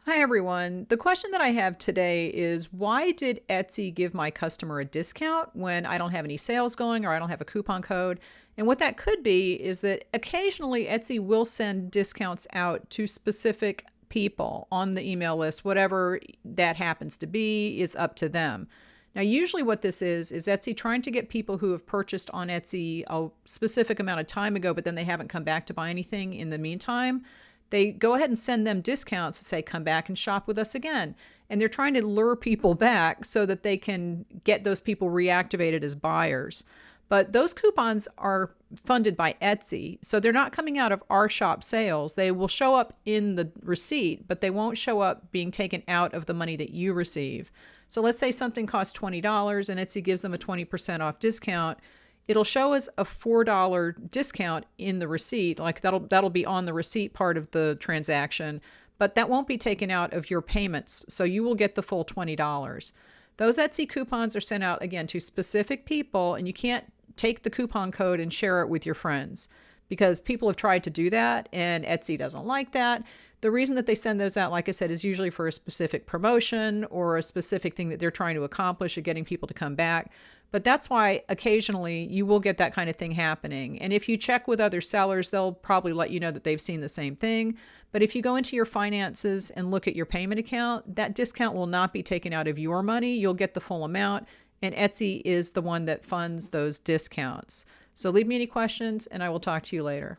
Hi everyone. The question that I have today is why did Etsy give my customer a discount when I don't have any sales going or I don't have a coupon code? And what that could be is that occasionally Etsy will send discounts out to specific people on the email list. Whatever that happens to be is up to them. Now, usually what this is Etsy trying to get people who have purchased on Etsy a specific amount of time ago, but then they haven't come back to buy anything in the meantime. They go ahead and send them discounts and say, come back and shop with us again. And they're trying to lure people back so that they can get those people reactivated as buyers. But those coupons are funded by Etsy, so they're not coming out of our shop sales. They will show up in the receipt, but they won't show up being taken out of the money that you receive. So let's say something costs $20 and Etsy gives them a 20% off discount. It'll show us a $4 discount in the receipt, like that'll be on the receipt part of the transaction, but that won't be taken out of your payments, so you will get the full $20. Those Etsy coupons are sent out again to specific people, and you can't take the coupon code and share it with your friends because people have tried to do that and Etsy doesn't like that. The reason that they send those out, like I said, is usually for a specific promotion or a specific thing that they're trying to accomplish of getting people to come back. But that's why occasionally you will get that kind of thing happening. And if you check with other sellers, they'll probably let you know that they've seen the same thing. But if you go into your finances and look at your payment account, that discount will not be taken out of your money. You'll get the full amount. And Etsy is the one that funds those discounts. So leave me any questions and I will talk to you later.